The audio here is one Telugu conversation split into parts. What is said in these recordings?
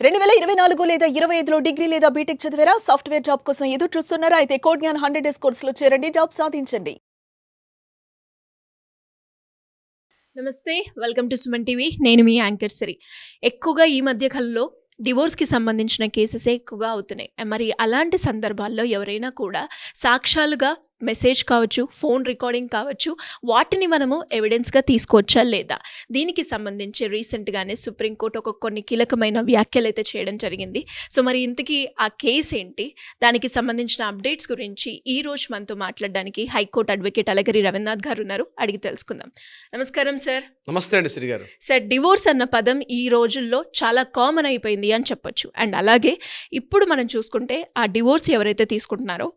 2024 లేదా 25లో డిగ్రీ లేదా బీటెక్ చదివారా? సాఫ్ట్వేర్ జాబ్ కోసం ఎదురు చూస్తున్నారా? అయితే కోడ్ జ్ఞాన్ 100 డేస్ కోర్సులో చేరండి, జాబ్ సాధించండి. నమస్తే, వెల్కమ్ టు సుమన్ టీవీ. నేను మీ యాంకర్ సిరి. ఎక్కువగా ఈ మధ్య కాలంలో డివోర్స్కి సంబంధించిన కేసెసే ఎక్కువగా అవుతున్నాయి. మరి అలాంటి సందర్భాల్లో ఎవరైనా కూడా సాక్ష్యాలుగా మెసేజ్ కావచ్చు, ఫోన్ రికార్డింగ్ కావచ్చు, వాటిని మనము ఎవిడెన్స్గా తీసుకోవచ్చా లేదా? దీనికి సంబంధించి రీసెంట్గానే సుప్రీంకోర్టు కొన్ని కీలకమైన వ్యాఖ్యలు అయితే చేయడం జరిగింది. సో మరి ఇంతకీ ఆ కేసు ఏంటి, దానికి సంబంధించిన అప్డేట్స్ గురించి ఈ రోజు మనతో మాట్లాడడానికి హైకోర్టు అడ్వకేట్ అలగిరి రవీంద్రనాథ్ గారు ఉన్నారు. అడిగి తెలుసుకుందాం. నమస్కారం సార్. నమస్తే అండి శ్రీ గారు. సార్, డివోర్స్ అన్న పదం ఈ రోజుల్లో చాలా కామన్ అయిపోయింది అని చెప్పొచ్చు. అండ్ అలాగే ఇప్పుడు మనం చూసుకుంటే ఆ డివోర్స్ ఎవరైతే తీసుకుంటున్నారో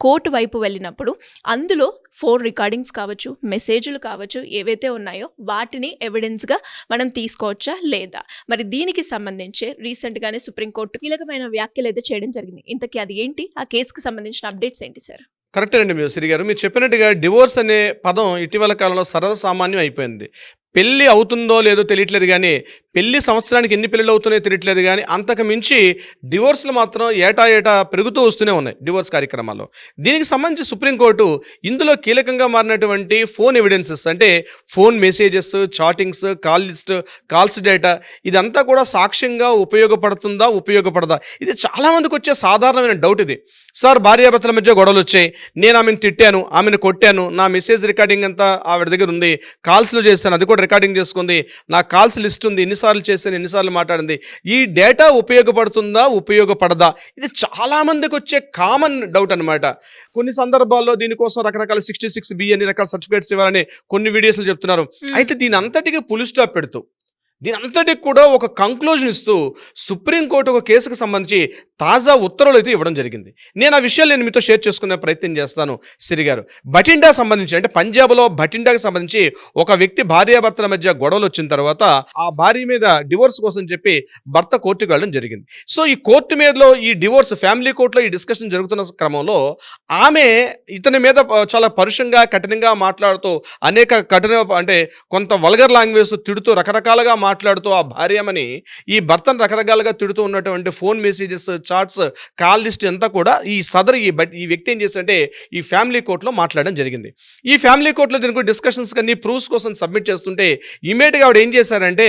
కోర్టు వైపు వెళ్ళినప్పుడు అందులో ఫోన్ రికార్డింగ్స్ కావచ్చు, మెసేజ్లు కావచ్చు, ఏవైతే ఉన్నాయో వాటిని ఎవిడెన్స్గా మనం తీసుకోవచ్చా లేదా? మరి దీనికి సంబంధించి రీసెంట్గానే సుప్రీంకోర్టు కీలకమైన వ్యాఖ్యలు అయితే చేయడం జరిగింది. ఇంతకీ అది ఏంటి, ఆ కేసుకి సంబంధించిన అప్డేట్స్ ఏంటి సార్? కరెక్టే అండి మీరు శ్రీ గారు. మీరు చెప్పినట్టుగా డివోర్స్ అనే పదం ఇటీవల కాలంలో సర్వసామాన్యం అయిపోయింది. పెళ్ళి అవుతుందో లేదో తెలియట్లేదు, కానీ పెళ్లి సంవత్సరానికి ఎన్ని పెళ్ళిళ్ళు అవుతున్నాయో తెలియట్లేదు, కానీ అంతకు మించి డివోర్స్లు మాత్రం ఏటా పెరుగుతూ వస్తూనే ఉన్నాయి డివోర్స్ కార్యక్రమాల్లో. దీనికి సంబంధించి సుప్రీంకోర్టు ఇందులో కీలకంగా మారినటువంటి ఫోన్ ఎవిడెన్సెస్, అంటే phone messages, chattings, call list, calls data, ఇదంతా కూడా సాక్ష్యంగా ఉపయోగపడదా? ఇది చాలామందికి వచ్చే సాధారణమైన డౌట్ ఇది. సార్, భార్యాభర్తల మధ్య గొడవలు వచ్చాయి, నేను ఆమెను తిట్టాను, ఆమెను కొట్టాను, నా మెసేజ్ రికార్డింగ్ అంతా ఆవిడ దగ్గర ఉంది, కాల్స్లో చేశాను, అది కూడా రికార్డింగ్ చేసుకుంది, నా కాల్స్ లిస్ట్ ఉంది, ఎన్నిసార్లు చేశాను, ఎన్నిసార్లు మాట్లాడింది, ఈ డేటా ఉపయోగపడదా? ఇది చాలామందికి వచ్చే కామన్ డౌట్ అనమాట. కొన్ని సందర్భాల్లో దీనికోసం రకరకాల 66B అన్ని రకాల సర్టిఫికేట్స్ ఇవ్వాలని కొన్ని వీడియోస్లో చెప్తున్నారు. అయితే దీని అంతటికి పులి స్టాప్ పెడుతూ, దీని అంతటికి కూడా ఒక కంక్లూజన్ ఇస్తూ సుప్రీంకోర్టు ఒక కేసుకు సంబంధించి తాజా ఉత్తర్వులు అయితే ఇవ్వడం జరిగింది. నేను ఆ విషయాలు మీతో షేర్ చేసుకునే ప్రయత్నం చేస్తాను సిరి గారు. బఠిండా సంబంధించి, అంటే పంజాబ్లో బఠిండాకి సంబంధించి ఒక వ్యక్తి భార్యాభర్తల మధ్య గొడవలు వచ్చిన తర్వాత ఆ భార్య మీద డివోర్స్ కోసం చెప్పి భర్త కోర్టుకు వెళ్ళడం జరిగింది. సో ఈ కోర్టు మీదలో ఈ డివోర్స్ ఫ్యామిలీ కోర్టులో ఈ డిస్కషన్ జరుగుతున్న క్రమంలో ఆమె ఇతని మీద చాలా పరుషంగా, కఠినంగా మాట్లాడుతూ అంటే కొంత వల్గర్ లాంగ్వేజ్ తిడుతూ, రకరకాలుగా మాట్లాడుతూ ఆ భార్యమని ఈ భర్తను రకరకాలుగా తిడుతూ ఉన్నటువంటి phone messages, chats, call list అంతా కూడా ఈ వ్యక్తి ఏం చేశారంటే ఈ ఫ్యామిలీ కోర్టులో మాట్లాడడం జరిగింది. ఈ ఫ్యామిలీ కోర్టులో దీనికి డిస్కషన్స్ కానీ ప్రూఫ్స్ కోసం సబ్మిట్ చేస్తుంటే ఇమీడియట్గా ఆవిడ ఏం చేశారంటే,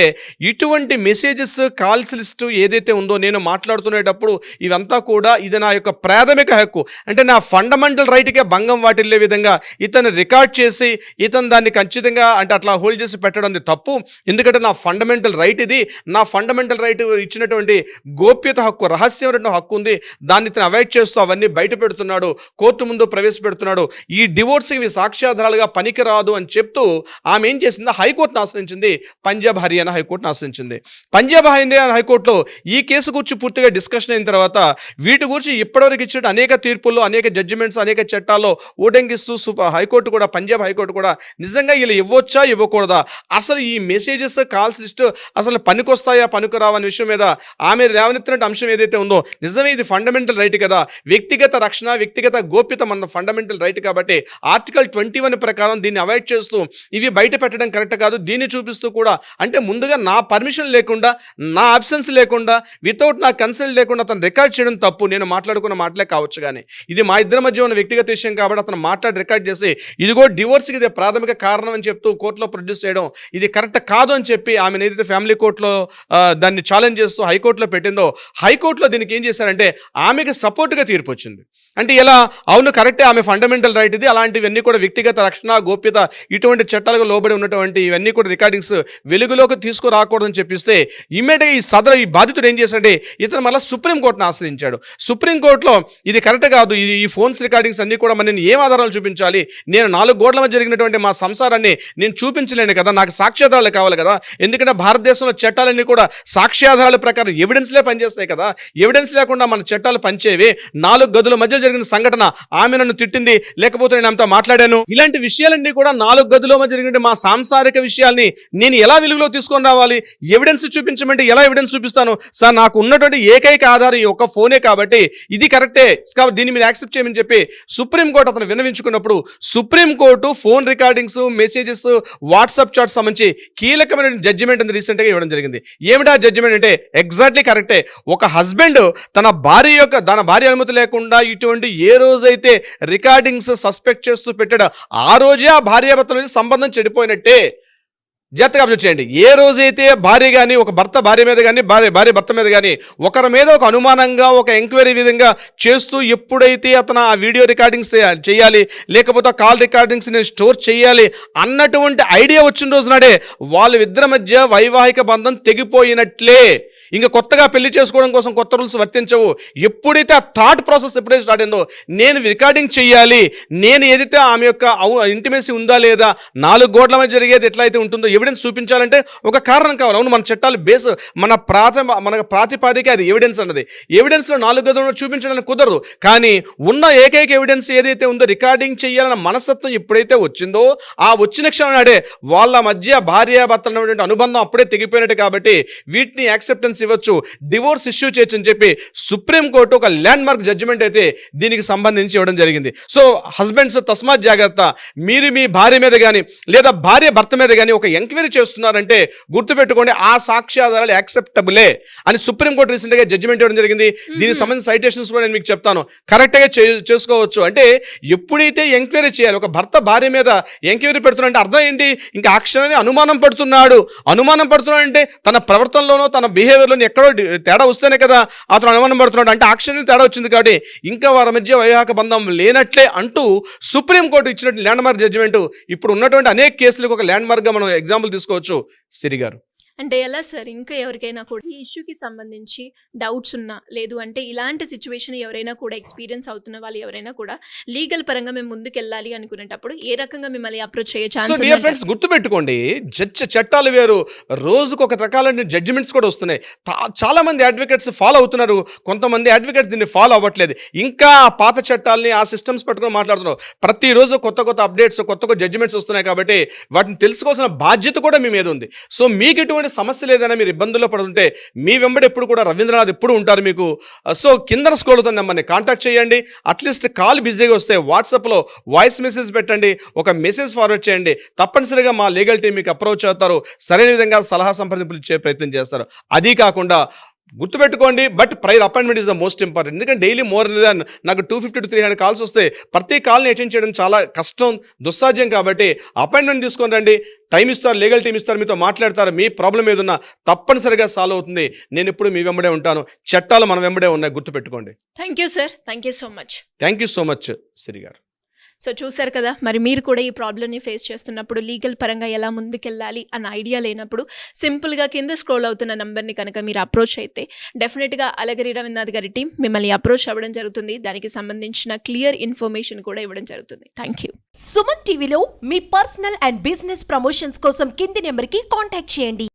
ఇటువంటి మెసేజెస్, కాల్స్ లిస్టు ఏదైతే ఉందో నేను మాట్లాడుతునేటప్పుడు ఇవంతా కూడా ఇది నా యొక్క ప్రాథమిక హక్కు, అంటే నా ఫండమెంటల్ రైట్కే భంగం వాటిల్లే విధంగా ఇతను రికార్డ్ చేసి ఇతను దాన్ని ఖచ్చితంగా అంటే అట్లా హోల్డ్ చేసి పెట్టడం తప్పు. ఎందుకంటే నా ఫండమెంటల్ రైట్ ఇది, నా ఫండమెంటల్ రైట్ ఇచ్చినటువంటి గోప్యత హక్కు, రహస్యమైన హక్కు ఉంది, దాన్ని ఇతను అవాయిడ్ చేస్తూ అవన్నీ బయట పెడుతున్నాడు, కోర్టు ముందు ప్రవేశపెడుతున్నాడు, ఈ డివోర్స్ ఇవి సాక్ష్యాధారాలుగా పనికిరాదు అని చెప్తూ ఆమె ఏం చేసింది, హైకోర్టును ఆశ్రయించింది. పంజాబ్ హర్యానా హైకోర్టును ఆశ్రయించింది. పంజాబ్ హర్యానా హైకోర్టులో ఈ కేసు గురించి పూర్తిగా డిస్కషన్ అయిన తర్వాత వీటి గురించి ఇప్పటివరకు ఇచ్చిన అనేక తీర్పుల్లో, అనేక జడ్జిమెంట్స్, అనేక చట్టాల్లో ఉల్లంఘిస్తూ హైకోర్టు కూడా, పంజాబ్ హైకోర్టు కూడా నిజంగా ఇలా ఇవ్వొచ్చా ఇవ్వకూడదా, అసలు ఈ మెసేజెస్, కాల్స్ లిస్ట్ అసలు పనికొస్తాయా పనికిరావా అనే విషయం మీద ఆమె లేవనెత్తిన అంశం ఏదైతే ఉందో, నిజమే ఇది ఫండమెంటల్ రైట్ కదా, వ్యక్తిగత రక్షణ, వ్యక్తిగత గోప్యత మన ఫండమెంటల్ రైట్ కాబట్టి ఆర్టికల్ 21 ప్రకారం దీన్ని అవాయిడ్ చేస్తూ ఇవి బయట పెట్టడం కరెక్ట్ కాదు, దీన్ని చూపిస్తూ కూడా, అంటే ముందుగా నా పర్మిషన్ లేకుండా, నా అబ్సెన్స్ లేకుండా, వితౌట్ నా కన్సల్ట్ లేకుండా అతను రికార్డ్ చేయడం తప్పు. నేను మాట్లాడుకున్న మాటలే కావచ్చు, కానీ ఇది మా ఇద్దరి మధ్య ఉన్న వ్యక్తిగత విషయం కాబట్టి అతను మాట్లాడి రికార్డ్ చేసి ఇదిగో డివోర్స్కి ఇది ప్రాథమిక కారణం అని చెప్తూ కోర్టులో ప్రొడ్యూస్ చేయడం ఇది కరెక్ట్ కాదు అని చెప్పి ఆమె ఏదైతే ఫ్యామిలీ కోర్టులో దాన్ని ఛాలెంజ్ చేస్తూ హైకోర్టులో పెట్టిందో, హైకోర్టులో దీనికి ఏం చేశారంటే ఆమెకి సపోర్ట్గా తీర్పు వచ్చింది. అంటే ఇలా అవును కరెక్టే, ఆమె ఫండమెంటల్ రైట్ ఇది, అలాంటివన్నీ కూడా వ్యక్తిగత రక్షణ, గోప్యత, ఇటువంటి చట్టాలకు లోబడి ఉన్నటువంటి ఇవన్నీ కూడా రికార్డింగ్స్ వెలుగులోకి తీసుకురాకూడదని చెప్పిస్తే ఇమ్మీడియట్గా ఈ బాధితుడు ఏం చేశాడంటే ఇతను మళ్ళీ సుప్రీంకోర్టును ఆశ్రయించాడు. సుప్రీంకోర్టులో ఇది కరెక్ట్ కాదు, ఈ ఫోన్స్ రికార్డింగ్స్ అన్నీ కూడా మరి నేను ఏం ఆధారాలు చూపించాలి, నేను 4 గోడల మధ్య జరిగినటువంటి మా సంసారాన్ని నేను చూపించలేను కదా, నాకు సాక్ష్యాధారాలు కావాలి కదా, ఎందుకంటే భారతదేశంలో చట్టాలన్నీ కూడా సాక్ష్యాధారాల ప్రకారం ఎవిడెన్స్లే పనిచేస్తాయి కదా, ఎవిడెన్స్ లేకుండా మన చట్టాలు పనిచేవి. 4 గదుల మధ్య జరిగిన సంఘటన, ఆమె నన్ను తిట్టింది, లేకపోతే నేను ఆమెతో మాట్లాడాను, ఇలాంటి విషయాలన్నీ కూడా 4 గదుల మధ్య జరిగిన మా సాంసారిక విషయాల్ని నేను ఎలా వెలుగులో తీసుకొని రావాలి, ఎవిడెన్స్ చూపించమంటే ఎలా ఎవిడెన్స్ చూపిస్తాను సార్, నాకు ఉన్నటువంటి ఏకైక ఆధారం ఈ ఒక్క ఫోనే కాబట్టి ఇది కరెక్టే కాబట్టి దీన్ని మీరు యాక్సెప్ట్ చేయమని చెప్పి సుప్రీంకోర్టు అతను విన్నవించుకున్నప్పుడు supreme court phone recordings, messages, WhatsApp chats సంబంధించి కీలకమైన జడ్జిమెంట్ ఇవ్వబడింది, రీసెంట్గా ఇవ్వడం జరిగింది. ఏమిటా జడ్జిమెంట్ అంటే ఎగ్జాక్ట్లీ కరెక్టే. ఒక హస్బెండ్ తన భార్య అనుమతి లేకుండా ఇటువంటి ఏ రోజైతే రికార్డింగ్స్ సస్పెక్ట్ చేస్తూ పెట్టాడో ఆ రోజే ఆ భార్యాభర్తల నుంచి సంబంధం చెడిపోయినట్టే. జాగ్రత్తగా అబ్జర్వ్ చేయండి. ఏ రోజైతే భార్య కానీ, ఒక భర్త భార్య మీద కానీ, భార్య భర్త మీద కానీ ఒకరి మీద ఒక అనుమానంగా, ఒక ఎంక్వైరీ విధంగా చేస్తూ ఎప్పుడైతే అతను ఆ వీడియో రికార్డింగ్స్ చేయాలి, లేకపోతే ఆ కాల్ రికార్డింగ్స్ నేను స్టోర్ చేయాలి అన్నటువంటి ఐడియా వచ్చిన రోజు నాడే వాళ్ళిద్దరి మధ్య వైవాహిక బంధం తెగిపోయినట్లే. ఇంకా కొత్తగా పెళ్లి చేసుకోవడం కోసం కొత్త రూల్స్ వర్తించవు. ఎప్పుడైతే ఆ థాట్ ప్రాసెస్ ఎప్పుడైతే స్టార్ట్ అయిందో, నేను రికార్డింగ్ చేయాలి, నేను ఏదైతే ఆమె యొక్క ఇంటిమేసీ ఉందా లేదా, 4 గోడల మధ్య జరిగేది ఎట్లయితే ఉంటుందో ఎవిడెన్స్ చూపించాలంటే ఒక కారణం కావాలి. అవును, మన చట్టాలు బేస్ మన ప్రాతిపాదిక అది ఎవిడెన్స్ అన్నది. ఎవిడెన్స్లో 4 గదులను చూపించడానికి కుదరదు. కానీ ఉన్న ఏకైక ఎవిడెన్స్ ఏదైతే ఉందో రికార్డింగ్ చేయాలన్న మనస్తత్వం ఎప్పుడైతే వచ్చిందో ఆ వచ్చిన క్షణం నాడే వాళ్ళ మధ్య భార్యాభర్తలు ఉన్నటువంటి అనుబంధం అప్పుడే తెగిపోయినట్టు. కాబట్టి వీటిని యాక్సెప్టెన్స్ ఇవ్వచ్చు, డివోర్స్ ఇష్యూ చేయొచ్చు అని చెప్పి సుప్రీంకోర్టు ఒక ల్యాండ్ మార్క్ జడ్జిమెంట్ అయితే దీనికి సంబంధించి ఇవ్వడం జరిగింది. సో హస్బెండ్స్ తస్మాత్ జాగ్రత్త. మీరు మీ భార్య మీద కానీ లేదా భార్య భర్త మీద కానీ ఒక ఎంక్వైరీ చేస్తున్నారంటే గుర్తుపెట్టుకోండి, ఆ సాక్ష్యాధారాలు యాక్సెప్టబులే అని సుప్రీంకోర్టు రీసెంట్గా జడ్జిమెంట్ ఇవ్వడం జరిగింది. దీనికి సంబంధించిన సైటేషన్స్ కూడా నేను మీకు చెప్తాను. కరెక్ట్గా చేసుకోవచ్చు. అంటే ఎప్పుడైతే ఎంక్వైరీ చేయాలి, ఒక భర్త భార్య మీద ఎంక్వైరీ పెడుతున్నాడంటే అర్థం ఏంటి? ఇంకా ఆ క్షణాన్ని అనుమానం పడుతున్నాడు అంటే తన ప్రవర్తనలోనో తన బిహేవియర్లో ఎక్కడో తేడా వస్తేనే కదా అతను అనుమానం పడుతున్నాడు. అంటే ఆ క్షణాన్ని తేడా వచ్చింది కాబట్టి ఇంకా వారి మధ్య వైవాహిక బంధం లేనట్లే అంటూ సుప్రీంకోర్టు ఇచ్చినట్టు ల్యాండ్ మార్క్ జడ్జిమెంట్ ఇప్పుడు ఉన్నటువంటి అనేక కేసులకు ఒక ల్యాండ్ మార్క్గా మనం ఎగ్జాంపుల్ తీసుకోవచ్చు. సిరి గారు, అంటే ఎలా సార్, ఇంకా ఎవరికైనా కూడా ఈ ఇష్యూకి సంబంధించి డౌట్స్ ఉన్నా, లేదు అంటే ఇలాంటి సిచ్యువేషన్ ఎవరైనా కూడా ఎక్స్పీరియన్స్ అవుతున్న వాళ్ళు ఎవరైనా కూడా లీగల్ పరంగా మేము ముందుకెళ్ళాలి అనుకునేటప్పుడు ఏ రకంగా మిమ్మల్ని అప్రోచ్ చేయే ఛాన్స్? డియర్ ఫ్రెండ్స్, గుర్తుపెట్టుకోండి, చట్టాలు వేరు, రోజుకు ఒక రకాలైన జడ్జిమెంట్స్ కూడా వస్తున్నాయి. చాలా మంది అడ్వకేట్స్ ఫాలో అవుతున్నారు, కొంతమంది అడ్వకేట్స్ దీన్ని ఫాలో అవ్వట్లేదు. ఇంకా ఆ పాత చట్టాలని, ఆ సిస్టమ్స్ పట్టుకొని మాట్లాడుతున్నారు. ప్రతిరోజు కొత్త అప్డేట్స్, కొత్త జడ్జిమెంట్స్ వస్తున్నాయి కాబట్టి వాటిని తెలుసుకోవాల్సిన బాధ్యత కూడా మీ మీద ఉంది. సో మీకు ఇటువంటి సమస్య లేదైనా మీరు ఇబ్బందుల్లో పడుతుంటే మీ వెంబడి ఎప్పుడు కూడా రవీంద్రనాథ్ ఎప్పుడు ఉంటారు మీకు. సో కింద స్క్రోల్ అవుతున్న నెంబర్ని కాంటాక్ట్ చేయండి. అట్లీస్ట్ కాల్ బిజీగా వస్తే వాట్సాప్లో వాయిస్ మెసేజ్ పెట్టండి, ఒక మెసేజ్ ఫార్వర్డ్ చేయండి. తప్పనిసరిగా మా లీగల్ టీం మీకు అప్రోచ్ అవుతారు, సరైన విధంగా సలహా సంప్రదింపులు ఇచ్చే ప్రయత్నం చేస్తారు. అది కాకుండా గుర్తుపెట్టుకోండి, but prior appointment is the most important. ఎందుకంటే డైలీ మోర్ దాన్ నాకు 250 to 300 కాల్స్ వస్తే ప్రతి కాల్ని అటెండ్ చేయడం చాలా కష్టం, దుస్సాధ్యం. కాబట్టి అపాయింట్మెంట్ తీసుకొని రండి, టైం ఇస్తారు, లీగల్ టీం ఇస్తారు, మీతో మాట్లాడతారు. మీ ప్రాబ్లం ఏదున్నా తప్పనిసరిగా సాల్వ్ అవుతుంది. నేను ఎప్పుడు మీ వెంబడే ఉంటాను, చట్టాలు మన వెంబడే ఉన్నాయి, గుర్తుపెట్టుకోండి. Thank you sir, thank you so much. Thank you so much Siri గారు. సో చూసారు కదా, మరి మీరు కూడా ఈ ప్రాబ్లమ్ని ఫేస్ చేస్తున్నప్పుడు లీగల్ పరంగా ఎలా ముందుకెళ్ళాలి అన్న ఐడియా లేనప్పుడు సింపుల్గా కింద స్క్రోల్ అవుతున్న నంబర్ని కనుక మీరు అప్రోచ్ అయితే డెఫినెట్గా అలగిరి రవీంద్రనాథ్ గారి టీం మిమ్మల్ని అప్రోచ్ అవ్వడం జరుగుతుంది. దానికి సంబంధించిన క్లియర్ ఇన్ఫర్మేషన్ కూడా ఇవ్వడం జరుగుతుంది. Thank you. సుమన్ టీవీలో మీ పర్సనల్ అండ్ బిజినెస్ ప్రమోషన్స్ కోసం కింది నెంబర్కి కాంటాక్ట్ చేయండి.